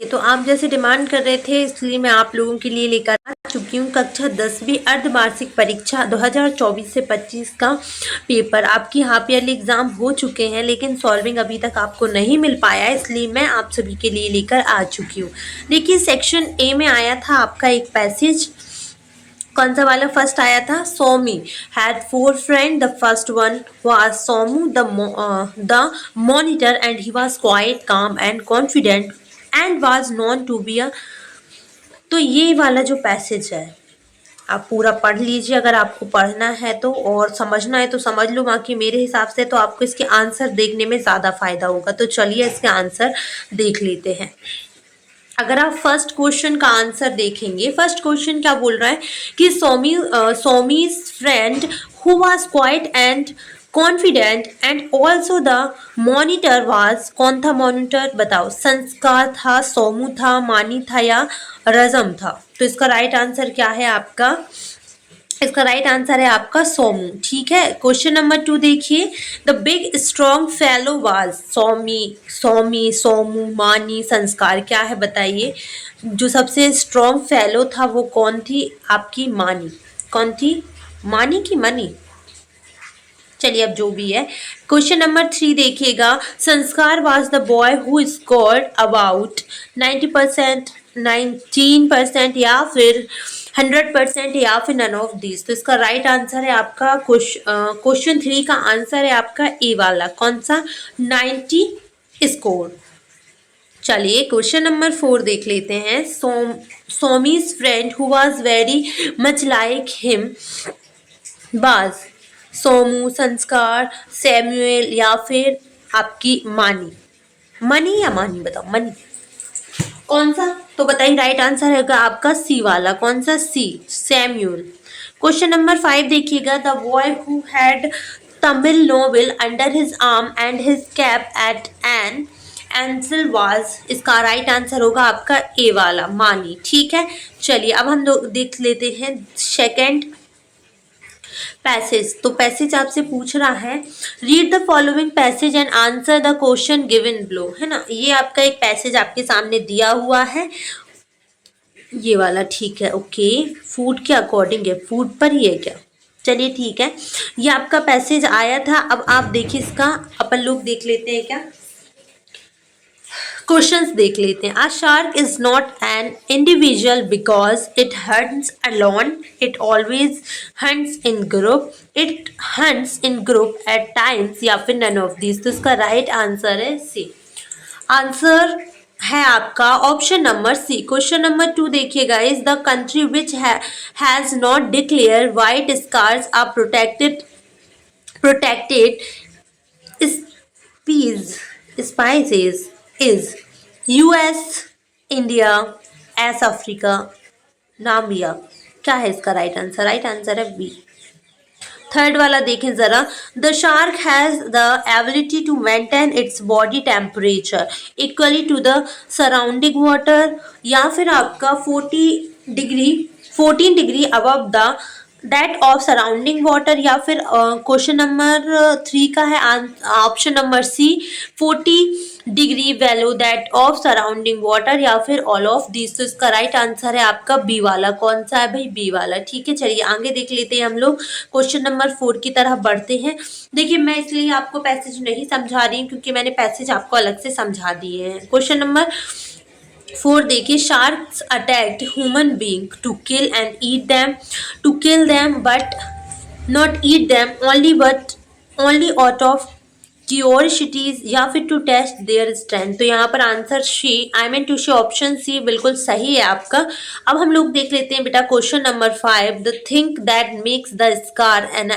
ये तो आप जैसे डिमांड कर रहे थे, इसलिए मैं आप लोगों के लिए लेकर आ चुकी हूँ कक्षा 10वीं अर्धवार्षिक परीक्षा 2024 से 25 का पेपर। आपकी हाफ ईयरली एग्जाम हो चुके हैं, लेकिन सॉल्विंग अभी तक आपको नहीं मिल पाया, इसलिए मैं आप सभी के लिए लेकर आ चुकी हूँ। देखिए, सेक्शन ए में आया था आपका एक पैसेज। कौन सा वाला फर्स्ट आया था? Somi had four friend, the first one was Somu the monitor and he was quite calm and confident and was known to be a. तो ये वाला जो पैसेज है आप पूरा पढ़ लीजिए, अगर आपको पढ़ना है तो, और समझना है तो समझ लो, बाकी मेरे हिसाब से तो आपको इसके आंसर देखने में ज़्यादा फायदा होगा। तो चलिए इसके आंसर देख लेते हैं। अगर आप फर्स्ट क्वेश्चन का आंसर देखेंगे, फर्स्ट क्वेश्चन क्या बोल रहा है कि Somi's friend who was quite and confident and also the monitor was. कौन था मॉनिटर? बताओ। संस्कार था, सोमू था, मानी था या रजम था? तो इसका राइट आंसर क्या है आपका? इसका राइट आंसर है आपका सोमू। ठीक है, क्वेश्चन नंबर 2 देखिए। The big strong fellow was. Somu, मानी, संस्कार, क्या है बताइए? जो सबसे स्ट्रॉन्ग फेलो था वो कौन थी? आपकी मानी। कौन थी? मानी की मनी? चलिए, अब जो भी है। क्वेश्चन नंबर 3 देखिएगा। संस्कार was the boy who scored about 90%, 19% या फिर 100% या फिर नन ऑफ दिस। तो इसका राइट आंसर है आपका क्वेश्चन 3 का आंसर है आपका ए वाला। कौन सा? 90 स्कोर। चलिए, क्वेश्चन नंबर 4 देख लेते हैं। Somi's friend who was very much like him was. Somu, संस्कार, सैमुअल या फिर आपकी मानी। मनी या मानी? बताओ, मनी कौन सा? तो बताइए, राइट आंसर है आपका सी वाला। कौन सा? सी, सैमुअल। क्वेश्चन नंबर 5 देखिएगा। The boy who had Tamil novel under his arm and his cap at an angle was. इसका राइट आंसर होगा आपका ए वाला, मानी। ठीक है, चलिए अब हम लोग देख लेते हैं सेकंड पैसेज। तो पैसेज आपसे पूछ रहा है, read the following passage and answer the question given below, है ना। ये आपका एक पैसेज आपके सामने दिया हुआ है, ये वाला। ठीक है, ओके। फूड के अकॉर्डिंग है, फूड पर ही है क्या? चलिए ठीक है, ये आपका पैसेज आया था। अब आप देखिए, इसका अपन लोग देख लेते हैं क्या, क्वेश्चंस देख लेते हैं। A shark is not an individual because it hunts alone, it always hunts in group, it hunts in group at times या फिर नन ऑफ दिस। तो इसका राइट आंसर है सी। आंसर है आपका option number C. Question number 2 देखिएगा। Is the country which has not declare white sharks are protected species is US, India, S Africa, Namibia. क्या है इसका राइट आंसर? राइट आंसर है बी। थर्ड वाला देखें जरा। The shark has the ability to maintain its body temperature equally to the surrounding water या फिर आपका 14 degree above the that of surrounding water, या फिर क्वेश्चन नंबर 3 का है option number C, 40 degree value that of surrounding water या फिर all of this. तो इसका राइट आंसर है आपका बी वाला। कौन सा है भाई? बी वाला। ठीक है, चलिए आगे देख लेते हैं हम लोग। क्वेश्चन नंबर 4 की तरफ बढ़ते हैं। देखिए, मैं इसलिए आपको पैसेज नहीं समझा रही हूँ क्योंकि मैंने पैसेज आपको अलग से समझा दिए हैं। क्वेश्चन नंबर 4 देखिए। Sharks attacked human being to kill and eat them, to kill them but not eat them only out of curiosities या फिर टू टेस्ट देयर स्ट्रेंथ। तो यहाँ पर answer C, I mean to C, option C बिल्कुल सही है आपका। अब हम लोग देख लेते हैं बेटा question number 5। The thing that makes the स्कार an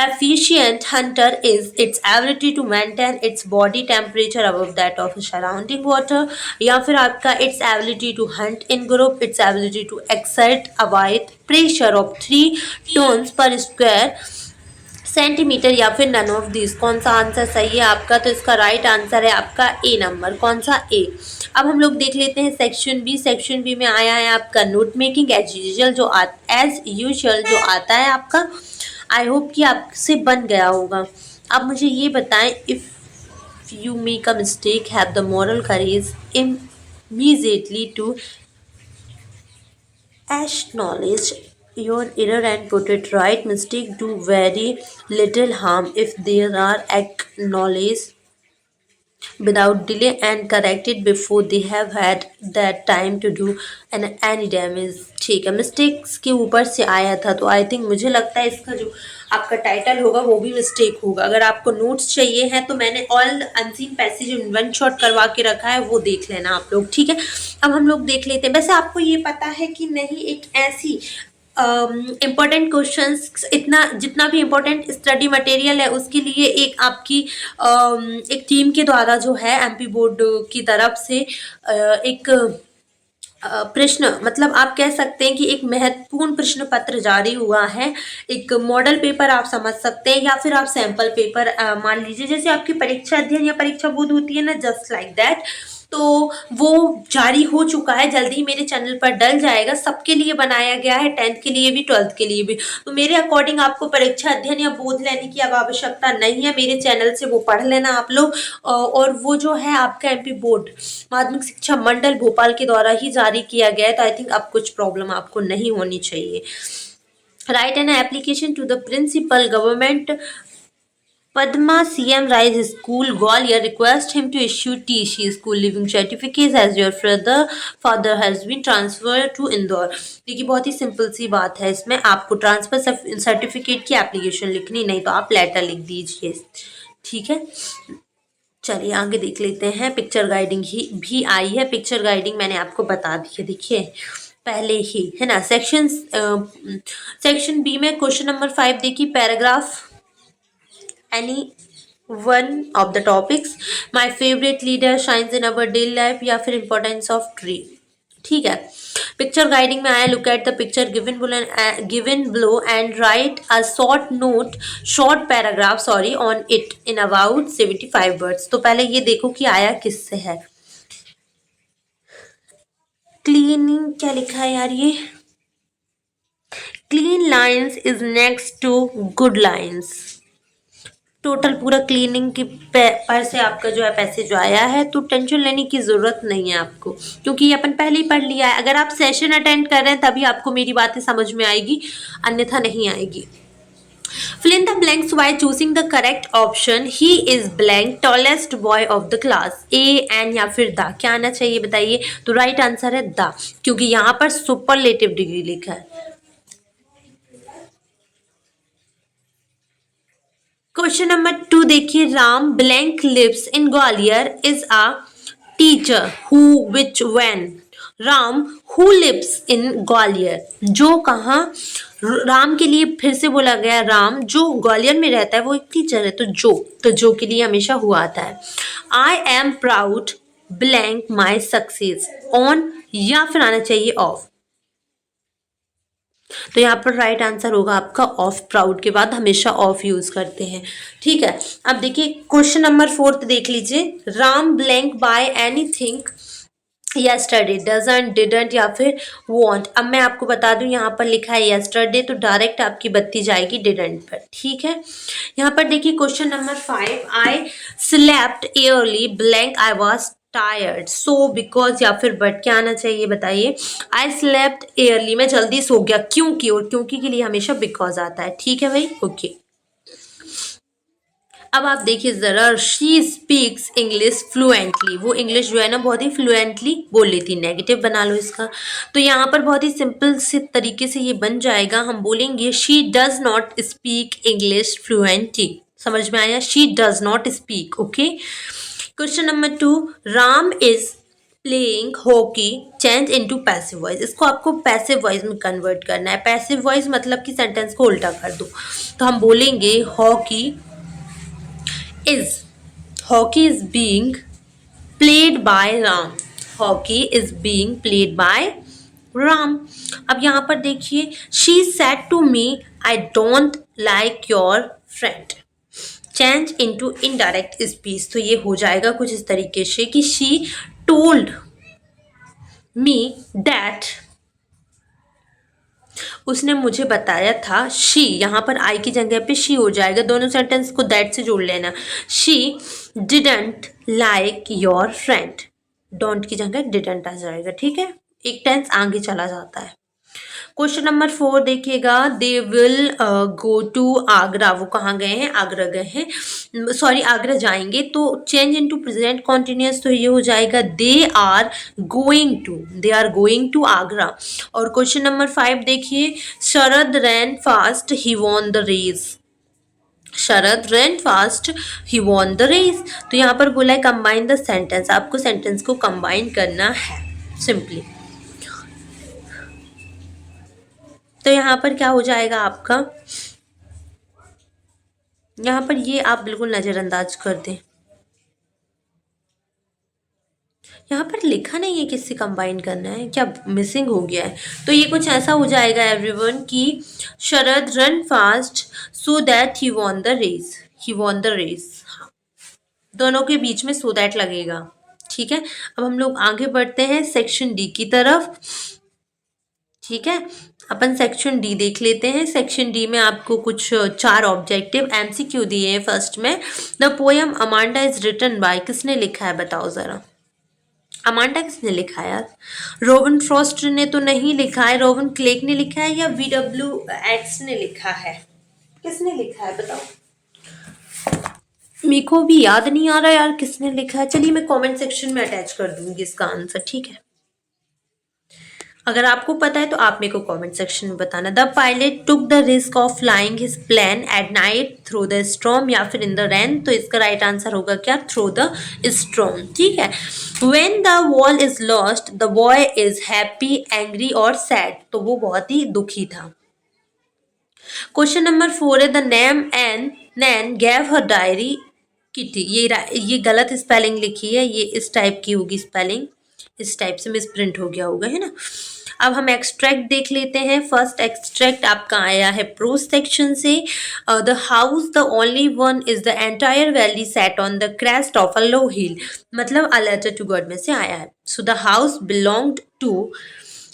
efficient hunter is its ability to maintain its body temperature above that of surrounding water या फिर आपका its ability to hunt in group, its ability to exert a wide pressure of 3 tons per square centimetre या फिर none of this. कौन सा answer सही है आपका? तो इसका राइट आंसर है आपका ए नंबर। कौन सा? ए। अब हम लोग देख लेते हैं सेक्शन बी। सेक्शन बी में आया है आपका नोट मेकिंग एज यूजुअल जो आता है आपका। आई होप कि आपसे बन गया होगा। अब मुझे ये बताएं, if you make a mistake, have the moral courage immediately to acknowledge your error and put it right. Mistakes do very little harm if they are acknowledged without delay and corrected before they have had that time to do any damage. ठीक है, mistakes के ऊपर से आया था तो I think मुझे लगता है इसका जो आपका टाइटल होगा वो भी मिस्टेक होगा। अगर आपको नोट्स चाहिए हैं तो मैंने all unseen passage one shot करवा के रखा है, वो देख लेना आप लोग, ठीक है। अब हम लोग देख लेते हैं। वैसे आपको ये पता है कि नहीं, एक ऐसी इम्पोर्टेंट क्वेश्चंस, इतना जितना भी इम्पोर्टेंट स्टडी मटेरियल है उसके लिए एक आपकी एक टीम के द्वारा जो है एमपी बोर्ड की तरफ से एक प्रश्न, मतलब आप कह सकते हैं कि एक महत्वपूर्ण प्रश्न पत्र जारी हुआ है। एक मॉडल पेपर आप समझ सकते हैं या फिर आप सैंपल पेपर मान लीजिए, जैसे आपकी परीक्षा अध्ययन या परीक्षा बोध होती है ना, जस्ट लाइक दैट। तो वो जारी हो चुका है, जल्दी ही मेरे चैनल पर डल जाएगा। सबके लिए बनाया गया है, 10th के लिए भी 12th के लिए भी। तो मेरे अकॉर्डिंग आपको परीक्षा अध्ययन या बोध लेने की अब आवश्यकता नहीं है, मेरे चैनल से वो पढ़ लेना आप लोग। और वो जो है आपका एमपी बोर्ड माध्यमिक शिक्षा मंडल भोपाल के द्वारा ही जारी किया गया है, तो आई थिंक अब कुछ प्रॉब्लम आपको नहीं होनी चाहिए। Write an application to the principal government Padma CM Rise School Gwalior, request him to issue TC school living certificates as your father has been transferred to Indore। देखिए बहुत ही simple सी बात है, इसमें आपको ट्रांसफर सर्टिफिकेट की application लिखनी, नहीं तो आप लेटर लिख दीजिए, ठीक है। चलिए आगे देख लेते हैं। पिक्चर गाइडिंग ही भी आई है, पिक्चर गाइडिंग मैंने आपको बता दी है, देखिए पहले ही है ना। सेक्शन बी में क्वेश्चन नंबर 5 देखिए, paragraph any one of the topics, my favorite leader shines in our daily life या फिर importance of tree, ठीक है। पिक्चर गाइडिंग में आया, look at the picture given below and write a short paragraph on it in about 75 words। तो पहले ये देखो कि आया किससे है। क्लीनिंग क्या लिखा है यार, ये clean lines is next to good lines. Total पूरा क्लीनिंग की पर से आपका जो है पैसे जो आया है, तो टेंशन लेने की ज़रूरत नहीं है आपको, क्योंकि ये अपन पहले ही पढ़ लिया है। अगर आप सेशन अटेंड कर रहे हैं तभी आपको मेरी बातें समझ में आएगी, अन्यथा नहीं आएगी। Fill in the blanks by choosing the correct option। He is blank tallest boy of the class। A and या फिर द, क्या आना चाहिए बताइए? तो राइट आंसर है द, क्योंकि यहाँ पर सुपरलेटिव डिग्री लिखा है। क्वेश्चन नंबर 2 देखिए, Ram blank lives in Gwalior is a teacher who which when. Ram who lives in Gwalior, जो कहाँ, राम के लिए फिर से बोला गया, राम जो ग्वालियर में रहता है वो एक टीचर है, तो जो के लिए हमेशा हुआ आता है। I am proud blank my success on, या फिर आना चाहिए ऑफ। तो यहाँ पर राइट आंसर होगा आपका ऑफ। प्राउड के बाद हमेशा ऑफ यूज करते हैं, ठीक है। अब देखिए क्वेश्चन नंबर 4 देख लीजिए, Ram blank by anything yesterday, doesn't, didn't या फिर वॉन्ट। अब मैं आपको बता दूं, यहाँ पर लिखा है यस्टरडे, तो डायरेक्ट आपकी बत्ती जाएगी डिडंट पर, ठीक है। यहाँ पर देखिए question number 5, I slept early blank I was tired so because या फिर बट, क्या आना चाहिए बताइए? आई स्लेप्ट एयरली, मैं जल्दी सो गया क्योंकि, और क्योंकि के लिए हमेशा बिकॉज आता है, ठीक है भाई, ओके। अब आप देखिए जरा, शी स्पीक्स इंग्लिश फ्लुएंटली, वो इंग्लिश जो है ना बहुत ही फ्लुएंटली बोल लेती, नेगेटिव बना लो इसका। तो यहाँ पर बहुत ही सिंपल से तरीके से ये बन जाएगा, हम बोलेंगे she does not speak English fluently. समझ में आया? She does not speak, okay. Question number 2, Ram is playing hockey change into passive voice. इसको आपको पैसिव वॉइस में कन्वर्ट करना है। पैसिव वॉइस मतलब कि सेंटेंस को उल्टा कर दो, तो हम बोलेंगे hockey is being played by Ram। Hockey is being played by Ram। अब यहाँ पर देखिए, she said to me I don't like your friend। Change into indirect speech, तो ये हो जाएगा कुछ इस तरीके से कि she told me that उसने मुझे बताया था। शी, यहाँ पर आई की जगह पे शी हो जाएगा, दोनों सेंटेंस को दैट से जोड़ लेना। She didn't like your friend, don't की जगह डिडंट आ जाएगा, ठीक है, एक टेंस आगे चला जाता है। क्वेश्चन नंबर 4 देखिएगा, they will go to Agra, वो कहाँ गए हैं, आगरा गए हैं, सॉरी आगरा जाएंगे, तो चेंज इनटू प्रेजेंट कॉन्टिन्यूअस, तो ये हो जाएगा they are going to Agra. और क्वेश्चन नंबर 5 देखिए, Sharad ran fast he won the race, Sharad ran fast he won the race, तो यहाँ पर बोला है कंबाइन द सेंटेंस, आपको सेंटेंस को कंबाइन करना है सिंपली। तो यहाँ पर क्या हो जाएगा आपका, यहाँ पर ये आप बिल्कुल नज़रअंदाज कर दें, यहाँ पर लिखा नहीं है किससे कंबाइन करना है, क्या मिसिंग हो गया है। तो ये कुछ ऐसा हो जाएगा एवरीवन कि Sharad run fast so that he won the race, he won the race, हाँ, दोनों के बीच में सो दैट लगेगा, ठीक है। अब हम लोग आगे बढ़ते हैं सेक्शन डी की तरफ, ठीक है। अपन सेक्शन डी देख लेते हैं। सेक्शन डी में आपको कुछ 4 ऑब्जेक्टिव एमसीक्यू दिए हैं। फर्स्ट में, the poem Amanda is written by, किसने लिखा है बताओ जरा, अमांडा किसने लिखा है यार, रोवन फ्रॉस्ट ने तो नहीं लिखा है, रोवन क्लेक ने लिखा है या VW एट्स ने लिखा है, किसने लिखा है बताओ, मेरे को भी याद नहीं आ रहा यार किसने लिखा है। चलिए मैं कमेंट सेक्शन में अटैच कर दूंगी इसका आंसर, ठीक है, अगर आपको पता है तो आप मेरे को कमेंट सेक्शन में बताना। The pilot took the risk of flying his plane at night through the storm या फिर इन द रेन, तो इसका राइट आंसर होगा क्या, थ्रू द स्टॉर्म, ठीक है। When the wall is lost the boy is happy angry और sad, तो वो बहुत ही दुखी था। क्वेश्चन नंबर 4 है, the name and Nan gave her diary Kitty, ये गलत स्पेलिंग लिखी है, ये इस टाइप की होगी स्पेलिंग, इस टाइप से मिस प्रिंट हो गया होगा, है ना। अब हम एक्सट्रैक्ट देख लेते हैं। फर्स्ट एक्सट्रैक्ट आपका आया है प्रोज सेक्शन से, the house the only one is the entire valley set on the crest of a low hill, मतलब अ लेटर टू गॉड में से आया है। So the house belonged to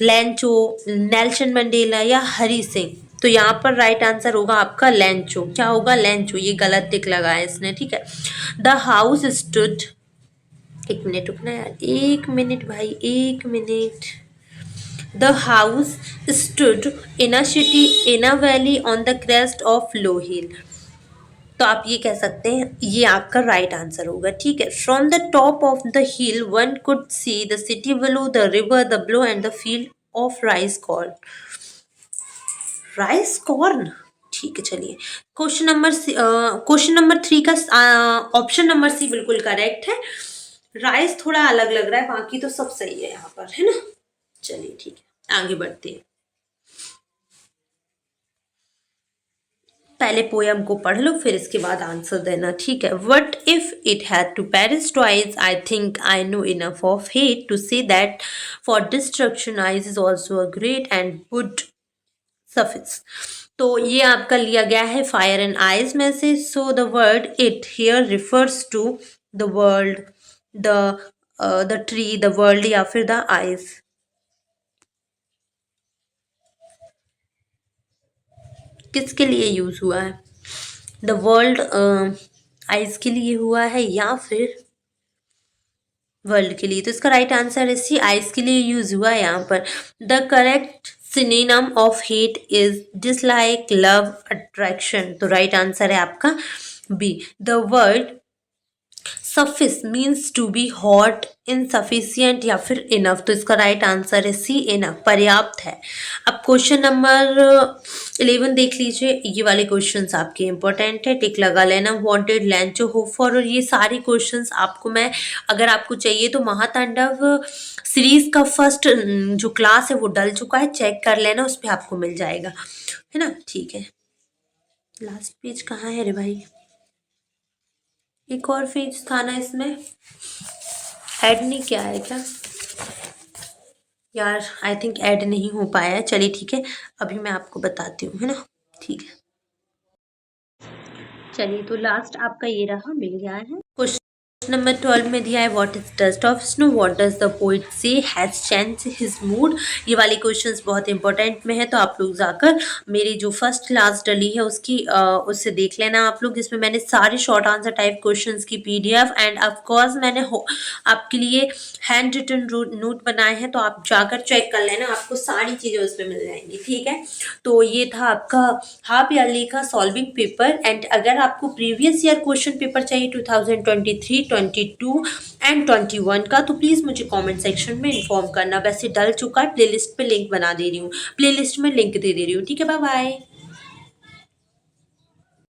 Lencho, Nelson Mandela या हरी सिंह, तो यहाँ पर राइट आंसर होगा आपका लैंचो, क्या होगा लैंचो, ये गलत टिक लगा है इसने, ठीक है। द हाउस स्टूड, एक मिनट रुकना यार, एक मिनट भाई, एक minute. The house stood in a city in a valley on the crest of low hill, तो आप ये कह सकते हैं ये आपका राइट आंसर होगा, ठीक है। From the top of the hill one could see the city below, the river, the blow and the field of rice corn, rice corn, ठीक है। चलिए क्वेश्चन नंबर 3 का ऑप्शन नंबर सी बिल्कुल करेक्ट है, rice थोड़ा अलग लग रहा है, बाकी तो सब सही है यहाँ पर, है ना। चलिए ठीक है, आगे बढ़ते हैं। पहले पोयम को पढ़ लो फिर इसके बाद आंसर देना, ठीक है। What if it had to perish twice, I think I know enough of hate to say that for destruction ice is also a great and would suffice, तो ये आपका लिया गया है फायर एंड आइज में से। So the word it here refers to the world, the tree, the world या फिर द आइज, किसके लिए यूज हुआ है, द वर्ल्ड आइज के लिए हुआ है या फिर वर्ल्ड के लिए, तो इसका राइट आंसर है सी, आइज के लिए यूज हुआ है यहाँ पर। The correct synonym of hate is dislike, love, attraction, तो राइट आंसर है आपका B. The word suffice means to be hot, insufficient या फिर इनफ, तो इसका राइट आंसर है सी, इनफ, पर्याप्त है। अब क्वेश्चन नंबर 11 देख लीजिए, ये वाले क्वेश्चंस आपके इंपॉर्टेंट है, टिक लगा लेना। वांटेड, लैंचो, होप फॉर, और ये सारे क्वेश्चंस आपको मैं, अगर आपको चाहिए तो महातांडव सीरीज का फर्स्ट जो क्लास है वो डल चुका है, चेक कर लेना, उस पर आपको मिल जाएगा, है ना, ठीक है। लास्ट पेज कहाँ है रे भाई, एक और पेज था ना इसमें, ऐड नहीं किया है क्या यार, आई थिंक ऐड नहीं हो पाया है, चलिए ठीक है, अभी मैं आपको बताती हूँ, है ना, ठीक है। चलिए तो लास्ट आपका ये रहा, मिल गया है क्वेश्चन क्वेश्चन नंबर 12 में दिया है what is dust of snow, what does the poet से, हैज चेंज हिज मूड। ये वाले क्वेश्चंस बहुत इंपॉर्टेंट में है, तो आप लोग जाकर मेरी जो फर्स्ट क्लास डली है उससे देख लेना आप लोग, जिसमें मैंने सारे शॉर्ट आंसर टाइप क्वेश्चंस की PDF एंड ऑफ कोर्स मैंने आपके लिए हैंड रिटन नोट बनाए हैं, तो आप जाकर चेक कर लेना, आपको सारी चीज़ें उसमें मिल जाएंगी। ठीक है, तो ये था आपका हाफ ईयरली का सॉल्विंग पेपर। एंड अगर आपको प्रीवियस ईयर क्वेश्चन पेपर चाहिए 2023, 22 एंड 21 का, तो प्लीज़ मुझे कमेंट सेक्शन में इन्फॉर्म करना। वैसे डल चुका है, प्लेलिस्ट पे लिंक बना दे रही हूँ, प्लेलिस्ट में लिंक दे रही हूँ। ठीक है, बाय बाय।